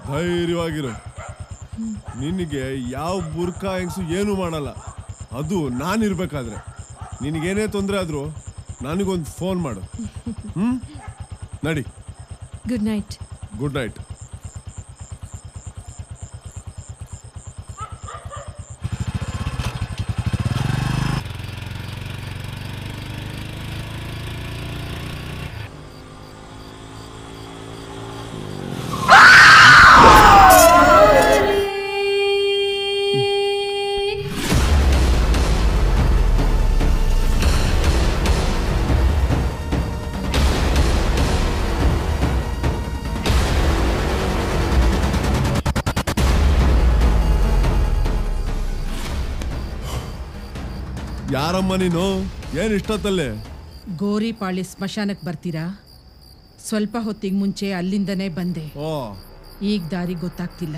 ಧೈರ್ಯವಾಗಿರು. ನಿನಗೆ ಯಾವ ಬುರ್ಕ ಹೆಂಗ್ಸು ಏನು ಮಾಡಲ್ಲ. ಅದು ನಾನಿರ್ಬೇಕಾದ್ರೆ ನಿನಗೇನೇ ತೊಂದರೆ ಆದ್ರೂ ನನಗೊಂದು ಫೋನ್ ಮಾಡು. ನಡಿ. Good night. Good night. ಯಾರಮ್ಮ ನೀನು? ಏನು ಇಷ್ಟೊತ್ತಲ್ಲೇ? ಗೋರಿಪಾಳಿ ಸ್ಮಶಾನಕ್ಕೆ ಬರ್ತೀರಾ? ಸ್ವಲ್ಪ ಹೊತ್ತಿಗೆ ಮುಂಚೆ ಅಲ್ಲಿಂದನೇ ಬಂದೆ. ಈಗ ದಾರಿ ಗೊತ್ತಾಗ್ತಿಲ್ಲ.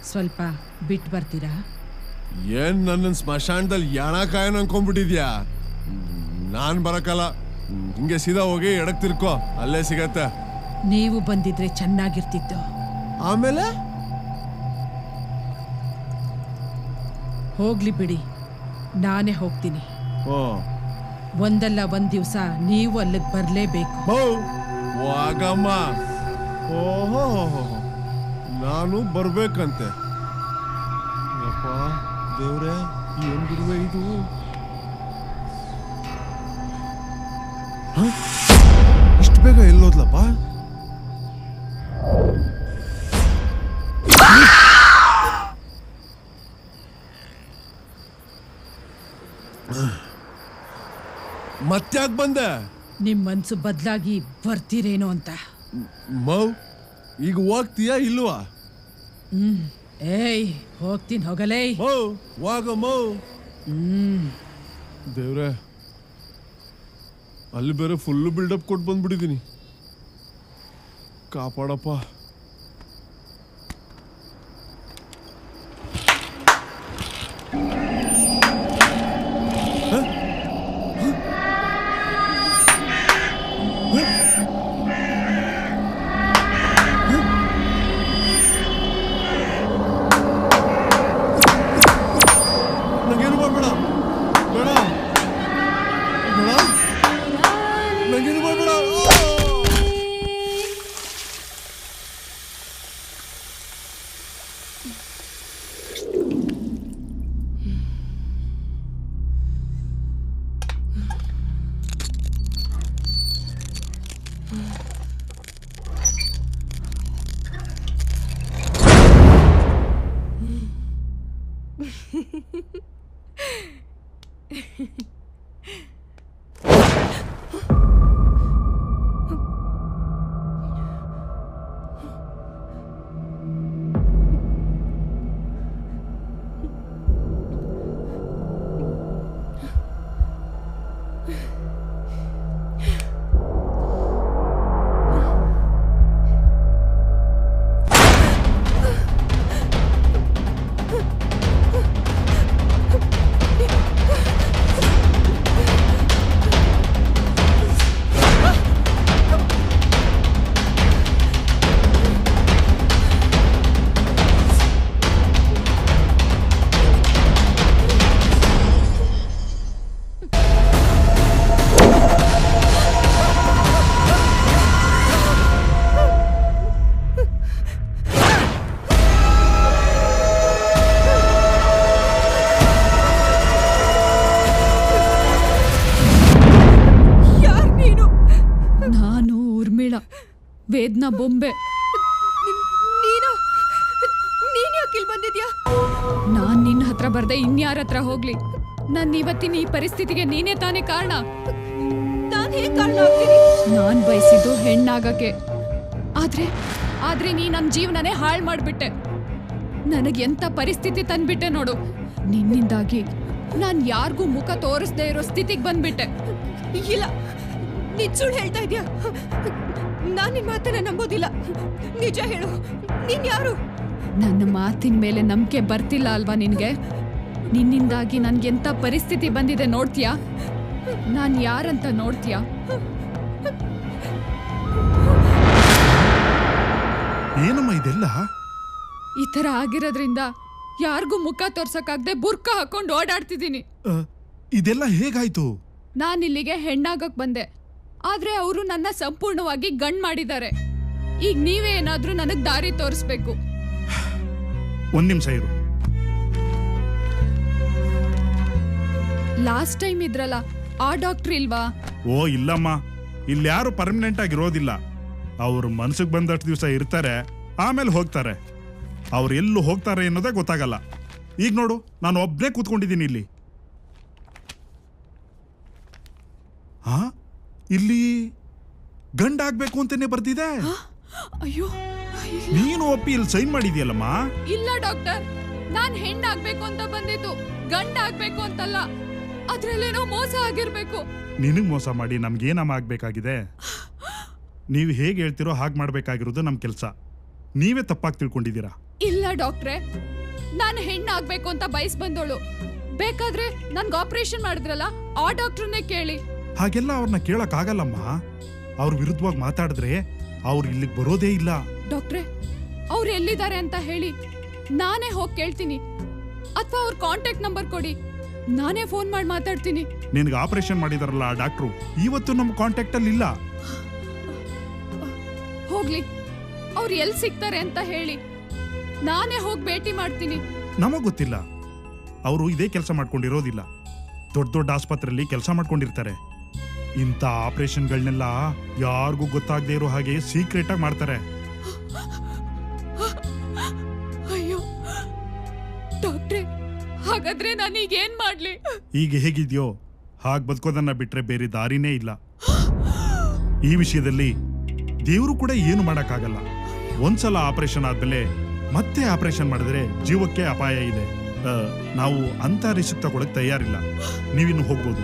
ಸ್ವಲ್ಪ ಬಿಟ್ಟು ಬರ್ತೀರಾ? ಏನ್ ನನ್ನ ಸ್ಮಶಾನದಲ್ಲಿ ಯಾಣಕಾಯನ ಅನ್ಕೊಂಡ್ಬಿಟ್ಟಿದ್ಯಾ? ನಾನು ಬರಕಲ್ಲ. ಹಿಂಗೆ ಸೀದಾ ಹೋಗಿ ಎಡಕ್ ತಿರ್ಕೋ, ಅಲ್ಲೇ ಸಿಗತ್ತೆ. ನೀವು ಬಂದಿದ್ರೆ ಚೆನ್ನಾಗಿರ್ತಿತ್ತು. ಆಮೇಲೆ ಹೋಗ್ಲಿ ಬಿಡಿ, ನಾನೇ ಹೋಗ್ತೀನಿ. ಒಂದಲ್ಲ ಒಂದ್ ದಿವಸ ನೀವು ಅಲ್ಲಿಗೆ ಬರಲೇಬೇಕು. ವಾಗಮ್ಮ, ಓಹೋ, ನಾನು ಬರ್ಬೇಕಂತೆ. ಯಪ್ಪ ದೇವ್ರೆ, ಏನ್ ಬಿಡುವೆ ಇದು? ಇಷ್ಟು ಬೇಗ ಎಲ್ಲೋದ್ಲಪ್ಪ? ಮತ್ತ್ಯಾಕ್ ಬಂದೆ? ನಿಮ್ ಮನ್ಸು ಬದಲಾಗಿ ಬರ್ತೀರೇನೋ ಅಂತ. ಮೌ, ಈಗ ಹೋಗ್ತೀಯಾ ಇಲ್ವಾ? ಏಯ್, ಹೋಗ್ತೀನಿ, ಹೋಗಲೇ. ವಾಗ ಮೌ. ದೇವ್ರೆ, ಅಲ್ಲಿ ಬೇರೆ ಫುಲ್ಲು ಬಿಲ್ಡಪ್ ಕೊಟ್ಟು ಬಂದ್ಬಿಟ್ಟಿದ್ದೀನಿ. ಕಾಪಾಡಪ್ಪ. ನಂಗೇನು ಮಾಡ್ಬೇಡ, ಬೇಡ ಬೇಡ, ನಂಗೇನು ಮಾಡ್ಬೇಡ. ವೇದ್ನಾ ಬೊಂಬೆ. ನೀನು ಯಾಕೆ ಬಂದಿದ್ಯಾ? ನಾನ್ ನಿನ್ನ ಹತ್ರ ಬರ್ದೆ ಇನ್ಯಾರ ಹತ್ರ ಹೋಗ್ಲಿ? ನನ್ನ ಇವತ್ತಿನ ಈ ಪರಿಸ್ಥಿತಿಗೆ ನೀನೇ ತಾನೇ ಕಾರಣ. ನಾನು ಹೇಗೆ ಕಾರಣ ಆಗ್ತೀನಿ? ನಾನ್ ಬಯಸಿದ್ದು ಹೆಣ್ಣಾಗಕ್ಕೆ, ಆದ್ರೆ ನೀ ನನ್ನ ಜೀವನನೇ ಹಾಳು ಮಾಡ್ಬಿಟ್ಟೆ. ನನಗೆ ಎಂತ ಪರಿಸ್ಥಿತಿ ತಂದ್ಬಿಟ್ಟೆ ನೋಡು. ನಿನ್ನಿಂದಾಗಿ ನಾನ್ ಯಾರಿಗೂ ಮುಖ ತೋರಿಸದೇ ಇರೋ ಸ್ಥಿತಿಗೆ ಬಂದ್ಬಿಟ್ಟೆ. ಇಲ್ಲ, ನೀನ್ ಸುಳ್ಳು ಹೇಳ್ತಾ ಇದ್ಯಾ. ನಾನ್ ನಿನ್ ಮಾತನ್ನ ನಂಬೋದಿಲ್ಲ. ನಿಜ ಹೇಳು, ನೀನ್ ಯಾರು? ನನ್ನ ಮಾತಿನ ಮೇಲೆ ನಂಬಿಕೆ ಬರ್ತಿಲ್ಲ ಅಲ್ವಾ ನಿನ್ಗೆ? ನಿನ್ನಿಂದಾಗಿ ನನ್ಗೆಂತ ಪರಿಸ್ಥಿತಿ ಬಂದಿದೆ ನೋಡ್ತೀಯಾ? ನಾನ್ ಯಾರಂತ ನೋಡ್ತೀಯಾ? ಏನಮ್ಮ ಇದೆಲ್ಲ? ಈ ತರ ಆಗಿರೋದ್ರಿಂದ ಯಾರಿಗೂ ಮುಖ ತೋರ್ಸಕ್ಕಾಗದೆ ಬುರ್ಕ ಹಾಕೊಂಡು ಓಡಾಡ್ತಿದ್ದೀನಿ. ಇದೆಲ್ಲ ಹೇಗಾಯ್ತು? ನಾನಿಲ್ಲಿಗೆ ಹೆಣ್ಣಾಗಕ್ ಬಂದೆ, ಆದ್ರೆ ಅವರು ನನ್ನ ಸಂಪೂರ್ಣವಾಗಿ ಗಂಡ್ ಮಾಡಿದ್ದಾರೆ. ಈಗ ನೀವೇ ಏನಾದ್ರೂ ನನಗ್ ದಾರಿ ತೋರಿಸ್ಬೇಕು. ಒಂದ್ ನಿಮಿಷ ಇರು. ಲಾಸ್ಟ್ ಟೈಮ್ ಇದ್ರಲ್ಲ ಆ ಡಾಕ್ಟರ್ ಇಲ್ವಾ? ಓ ಇಲ್ಲಮ್ಮ, ಇಲ್ಲಿ ಯಾರು ಪರ್ಮನೆಂಟ್ ಆಗಿರೋದಿಲ್ಲ. ಅವ್ರು ಮನ್ಸಿಗೆ ಬಂದಷ್ಟು ದಿವಸ ಇರ್ತಾರೆ, ಆಮೇಲೆ ಹೋಗ್ತಾರೆ. ಅವ್ರು ಎಲ್ಲೂ ಹೋಗ್ತಾರೆ ಅನ್ನೋದೇ ಗೊತ್ತಾಗಲ್ಲ. ಈಗ ನೋಡು, ನಾನು ಒಬ್ಬನೇ ಕೂತ್ಕೊಂಡಿದ್ದೀನಿ ಇಲ್ಲಿ. ಹಾ, ಇಲ್ಲಿ ಗಂಡ ಆಗ್ಬೇಕು ಅಂತಾನೆ ಬರ್ತಿದೆ. ಅಯ್ಯೋ, ನೀನು ಒಪ್ಪಿ ಇಲ್ಲಿ ಸೈನ್ ಮಾಡಿದ್ಯಲ್ಲಮ್ಮ. ಇಲ್ಲ ಡಾಕ್ಟರ್, ನಾನ್ ಹೆಣ್ಣಾಗ್ಬೇಕು ಅಂತ ಬಂದಿದ್ದು, ಗಂಡ ಆಗ್ಬೇಕು ಅಂತಲ್ಲ. ಅದ್ರಲ್ಲೇನೋ ಮೋಸ ಆಗಿರ್ಬೇಕು. ನಿನಗ್ ಮೋಸ ಮಾಡಿ ನಮ್ಗೇನಮ್ಮ ಆಗ್ಬೇಕಾಗಿದೆ? ನೀವು ಹೇಗೆ ಹೇಳ್ತಿರೋ ಹಾಗೆ ಮಾಡ್ಬೇಕಾಗಿರೋದು ನಮ್ ಕೆಲಸ. ನೀವೇ ತಪ್ಪಾಗಿ ತಿಳ್ಕೊಂಡಿದ್ದೀರಾ. ಇಲ್ಲ ಡಾಕ್ಟ್ರೆ, ನಾನು ಹೆಣ್ಣಾಗ್ಬೇಕು ಅಂತ ಬಯಸ್ ಬಂದೋಳು. ಬೇಕಾದ್ರೆ ನನ್ಗೆ ಆಪರೇಷನ್ ಮಾಡಿದ್ರಲ್ಲ ಆ ಡಾಕ್ಟರ್ನೇ ಕೇಳಿ. ಹಾಗೆಲ್ಲ ಅವ್ರನ್ನ ಕೇಳಕ್ ಆಗಲ್ಲಮ್ಮ. ಅವ್ರ ವಿರುದ್ಧವಾಗಿ ಮಾತಾಡಿದ್ರೆ ಅವ್ರು ಇಲ್ಲಿಗೆ ಬರೋದೇ ಇಲ್ಲ. ಡಾಕ್ಟ್ರೆ, ಅವ್ರು ಎಲ್ಲಿದ್ದಾರೆ ಅಂತ ಹೇಳಿ, ನಾನೇ ಹೋಗಿ ಕೇಳ್ತೀನಿ. ಅಥವಾ ಅವ್ರ ಕಾಂಟ್ಯಾಕ್ಟ್ ನಂಬರ್ ಕೊಡಿ, ನಾನೇ ಫೋನ್ ಮಾಡಿ ಮಾತಾಡ್ತೀನಿ. ನಿನ್ಗೆ ಆಪರೇಷನ್ ಮಾಡಿದಾರಲ್ಲ ಆ ಡಾಕ್ಟ್ರು ಇವತ್ತು ನಮ್ಮ ಕಾಂಟ್ಯಾಕ್ಟ್ ಅಲ್ಲಿ ಇಲ್ಲ. ಹೋಗ್ಲಿ, ಅವ್ರು ಎಲ್ಲಿ ಸಿಗ್ತಾರೆ ಅಂತ ಹೇಳಿ, ನಾನೇ ಹೋಗಿ ಭೇಟಿ ಮಾಡ್ತೀನಿ. ನಮಗ್ ಗೊತ್ತಿಲ್ಲ. ಅವರು ಇದೇ ಕೆಲಸ ಮಾಡ್ಕೊಂಡಿರೋದಿಲ್ಲ. ದೊಡ್ಡ ದೊಡ್ಡ ಆಸ್ಪತ್ರೆಯಲ್ಲಿ ಕೆಲಸ ಮಾಡ್ಕೊಂಡಿರ್ತಾರೆ. ಇಂಥ ಆಪರೇಷನ್ಗಳನ್ನೆಲ್ಲ ಯಾರಿಗೂ ಗೊತ್ತಾಗದೇ ಇರೋ ಹಾಗೆ ಸೀಕ್ರೆಟ್ ಆಗಿ ಮಾಡ್ತಾರೆ. ಅಯ್ಯೋ ಡಾಕ್ಟ್ರೆ, ಹಾಗಾದ್ರೆ ನಾನೀಗ ಏನ್ ಮಾಡ್ಲಿ? ಈಗ ಹೇಗಿದ್ಯೋ ಹಾಗೆ ಬದುಕೋದನ್ನ ಬಿಟ್ರೆ ಬೇರೆ ದಾರಿನೇ ಇಲ್ಲ. ಈ ವಿಷಯದಲ್ಲಿ ದೇವರು ಕೂಡ ಏನು ಮಾಡಕ್ಕಾಗಲ್ಲ. ಒಂದ್ಸಲ ಆಪರೇಷನ್ ಆದ್ಮೇಲೆ ಮತ್ತೆ ಆಪರೇಷನ್ ಮಾಡಿದ್ರೆ ಜೀವಕ್ಕೆ ಅಪಾಯ ಇದೆ. ನಾವು ಅಂತ ರಿಸ್ಕ್ ತಗೊಳಕ್ ತಯಾರಿಲ್ಲ. ನೀವಿನ್ನು ಹೋಗ್ಬೋದು.